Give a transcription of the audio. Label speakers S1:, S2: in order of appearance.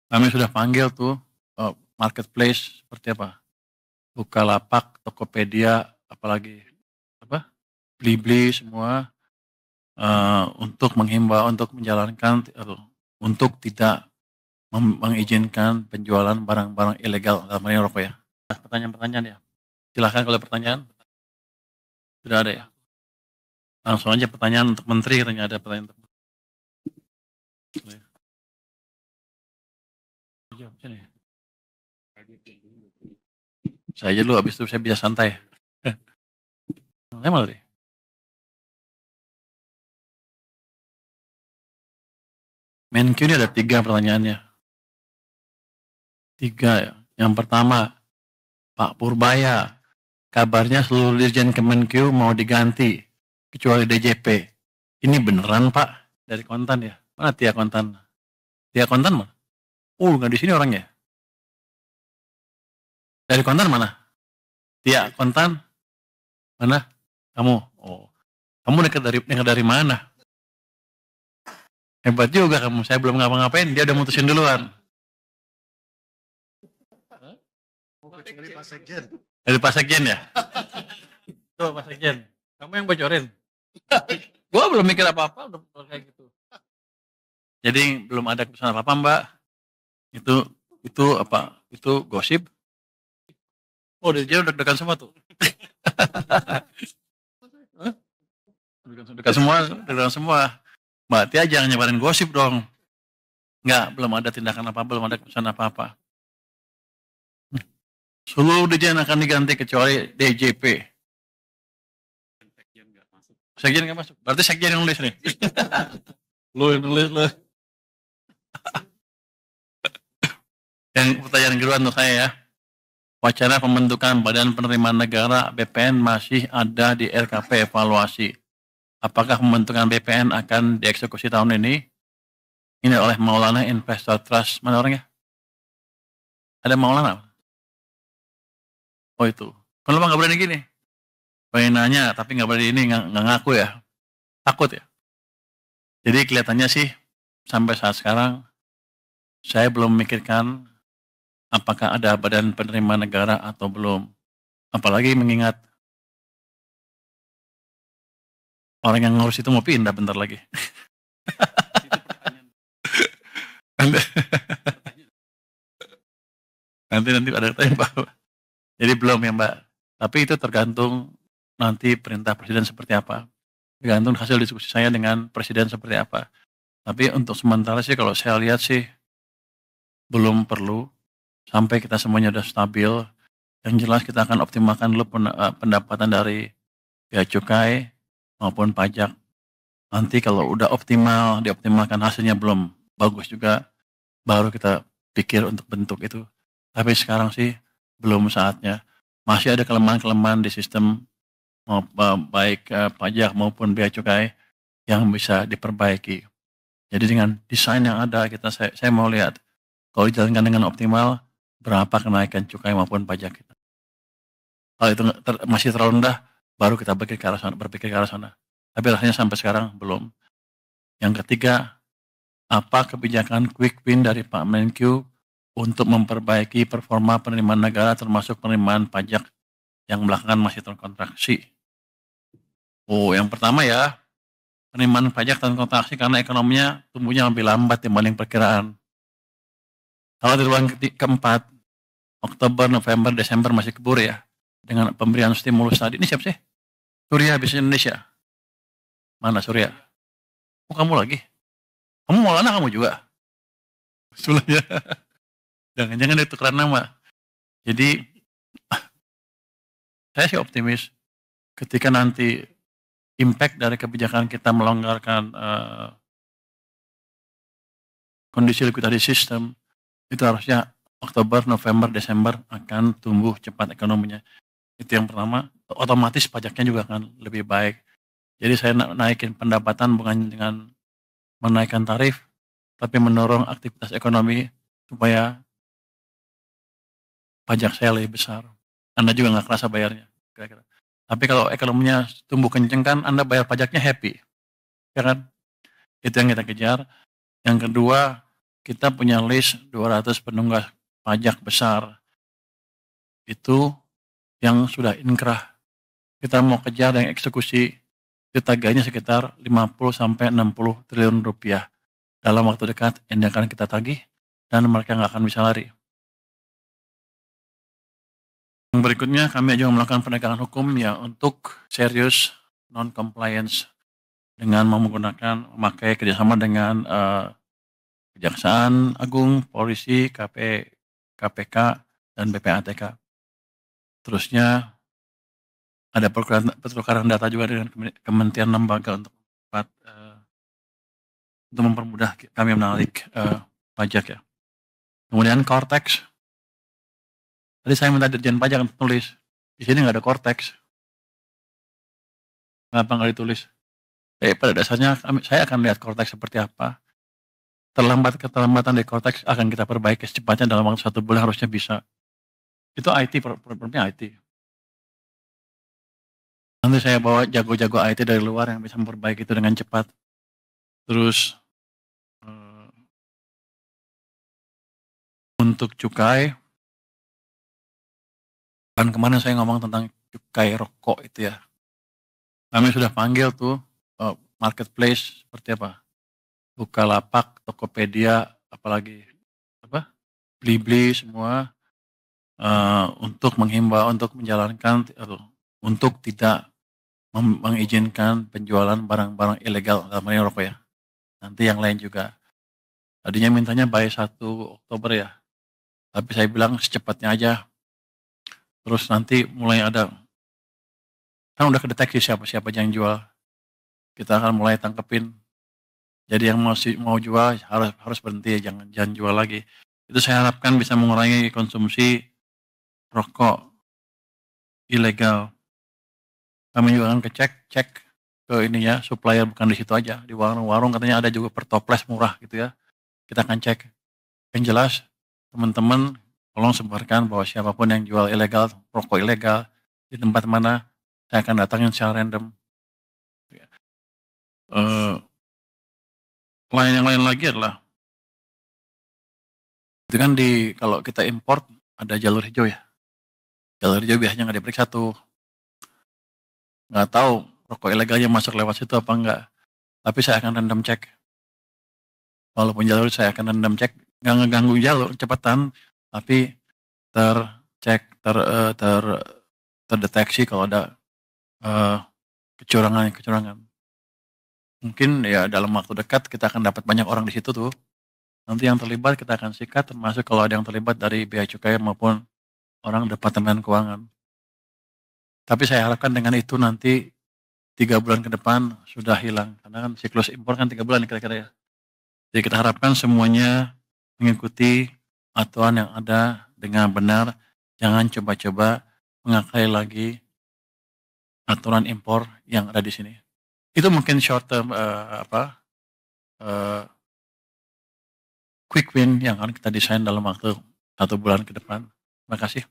S1: Kami sudah panggil tuh marketplace seperti apa? Bukalapak, Tokopedia, apalagi apa? Blibli semua untuk menghimbau untuk menjalankan atau untuk tidak mengizinkan penjualan barang-barang ilegal dalam hal ini rokok ya. Pertanyaan-pertanyaan ya. Silahkan kalau pertanyaan. Sudah ada ya. Langsung aja pertanyaan untuk menteri katanya ada pertanyaan. Saya dulu habis itu saya bisa santai. Emang deh. Menq ini ada 3 pertanyaannya. 3 ya. Yang pertama, Pak Purbaya, kabarnya seluruh Dirjen Kemenkeu mau diganti, kecuali DJP. Ini beneran Pak? Dari Kontan ya? Mana Tia Kontan? Tia Kontan mana? Nggak di sini orangnya. Dari Kontan mana? Tia Kontan? Mana? Kamu? Oh, kamu dekat dari mana? Hebat juga kamu, saya belum ngapa-ngapain, dia udah mutusin duluan. Dari Pak Sekjen ya? Tuh Pak Sekjen, kamu yang bocorin. Gua belum mikir apa-apa udah kayak gitu. Jadi belum ada keputusan apa-apa Mbak. Itu apa? Itu gosip. Oh, dia udah deg-degan semua tuh. Deg-degan semua. Mbak Tia jangan nyebarin gosip dong. Enggak, belum ada tindakan apa, belum ada keputusan apa-apa. Seluruh dirjen akan diganti kecuali DJP. Sekjen nggak masuk. Berarti sekjen yang nulis nih. Lu yang nulis lu. Yang pertanyaan kedua untuk saya ya. Wacana pembentukan Badan Penerimaan Negara BPN masih ada di RKP evaluasi. Apakah pembentukan BPN akan dieksekusi tahun ini? Ini oleh Maulana Investor Trust. Mana orangnya? Ada Maulana? Oh itu. Kenapa nggak berani gini? Pengen nanya tapi nggak berani ini, nggak ngaku ya. Takut ya. Jadi kelihatannya sih sampai saat sekarang saya belum memikirkan apakah ada badan penerimaan negara atau belum. Apalagi mengingat orang yang ngurus itu mau pindah bentar lagi. nanti ada tanya Pak. Jadi belum ya Mbak. Tapi itu tergantung nanti perintah presiden seperti apa. Tergantung hasil diskusi saya dengan presiden seperti apa. Tapi untuk sementara sih kalau saya lihat sih belum perlu sampai kita semuanya sudah stabil. Yang jelas kita akan optimalkan dulu pendapatan dari bea cukai maupun pajak. Nanti kalau udah optimal, dioptimalkan hasilnya belum bagus juga, baru kita pikir untuk bentuk itu. Tapi sekarang sih belum saatnya. Masih ada kelemahan-kelemahan di sistem baik pajak maupun bea cukai yang bisa diperbaiki. Jadi dengan desain yang ada saya mau lihat kalau dijalankan dengan optimal berapa kenaikan cukai maupun pajak kita. Kalau itu masih terlalu rendah, baru kita berpikir ke arah sana. Tapi rasanya sampai sekarang belum. Yang ketiga, apa kebijakan quick win dari Pak Menkyu untuk memperbaiki performa penerimaan negara termasuk penerimaan pajak yang belakangan masih terkontraksi. Oh, yang pertama ya, penerimaan pajak terkontraksi karena ekonominya tumbuhnya lebih lambat dibanding perkiraan. Kalau di ruang keempat, Oktober, November, Desember masih keburu ya, dengan pemberian stimulus tadi. Ini siapa sih? Surya Bisnis Indonesia. Mana Surya? Oh, kamu lagi? Kamu Maulana kamu juga? Sebelumnya. Jangan-jangan itu karena nama. Jadi, saya sih optimis ketika nanti impact dari kebijakan kita melonggarkan kondisi likuiditas sistem, itu harusnya Oktober, November, Desember akan tumbuh cepat ekonominya. Itu yang pertama, otomatis pajaknya juga akan lebih baik. Jadi saya naikin pendapatan bukan dengan menaikkan tarif, tapi mendorong aktivitas ekonomi supaya pajak saya lebih besar. Anda juga nggak kerasa bayarnya, kira-kira. Tapi kalau ekonominya tumbuh kenceng kan, Anda bayar pajaknya happy, ya kan? Itu yang kita kejar. Yang kedua, kita punya list 200 penunggak pajak besar itu yang sudah inkrah. Kita mau kejar dan eksekusi, itu tagihannya sekitar 50 sampai 60 triliun rupiah. Dalam waktu dekat ini akan kita tagih dan mereka nggak akan bisa lari. Yang berikutnya kami juga melakukan penegakan hukum ya untuk serius non-compliance dengan memakai kerjasama dengan Kejaksaan Agung, Polisi, KPK, dan PPATK. Terusnya ada pertukaran data juga dengan kementerian lembaga untuk mempermudah kami menarik pajak ya. Kemudian Cortex. Tadi saya minta Dirjen Pajak untuk tulis. Di sini nggak ada Cortex. Kenapa nggak ditulis? Pada dasarnya saya akan lihat Cortex seperti apa. Keterlambatan dari Cortex akan kita perbaiki secepatnya dalam waktu 1 bulan harusnya bisa. Itu IT, problemnya IT. Nanti saya bawa jago-jago IT dari luar yang bisa memperbaiki itu dengan cepat. Terus untuk cukai, kan kemarin saya ngomong tentang cukai rokok itu ya. Kami sudah panggil tuh marketplace seperti apa? Bukalapak, Tokopedia, apalagi Blibli semua untuk menghimbau untuk menjalankan atau untuk tidak mengizinkan penjualan barang-barang ilegal dalam hal ini rokok ya. Nanti yang lain juga. Tadinya mintanya by 1 Oktober ya. Tapi saya bilang secepatnya aja. Terus nanti mulai ada, kan udah kedeteksi siapa-siapa yang jual. Kita akan mulai tangkepin. Jadi yang mau jual harus berhenti, jangan jual lagi. Itu saya harapkan bisa mengurangi konsumsi rokok ilegal. Kami juga akan cek ke ininya, supplier bukan di situ aja. Di warung-warung katanya ada juga per toples murah gitu ya. Kita akan cek. Yang jelas, teman-teman tolong sebarkan bahwa siapapun yang jual ilegal, rokok ilegal, di tempat mana, saya akan datangin secara random. Yang lain lagi adalah, itu kan kalau kita import, ada jalur hijau ya. Jalur hijau biasanya nggak diperiksa tuh. Nggak tahu rokok ilegalnya masuk lewat situ apa enggak. Tapi saya akan random cek. Walaupun jalur saya akan random cek, nggak ngeganggu jalur cepatan, tapi terdeteksi kalau ada kecurangan. Mungkin ya dalam waktu dekat kita akan dapat banyak orang di situ tuh. Nanti yang terlibat kita akan sikat, termasuk kalau ada yang terlibat dari Bea Cukai maupun orang Departemen Keuangan. Tapi saya harapkan dengan itu nanti 3 bulan ke depan sudah hilang. Karena kan siklus impor kan 3 bulan kira-kira ya. Jadi kita harapkan semuanya mengikuti aturan yang ada dengan benar. Jangan coba-coba mengakai lagi aturan impor yang ada di sini. Itu mungkin short term quick win yang akan kita desain dalam waktu 1 bulan ke depan. Terima kasih.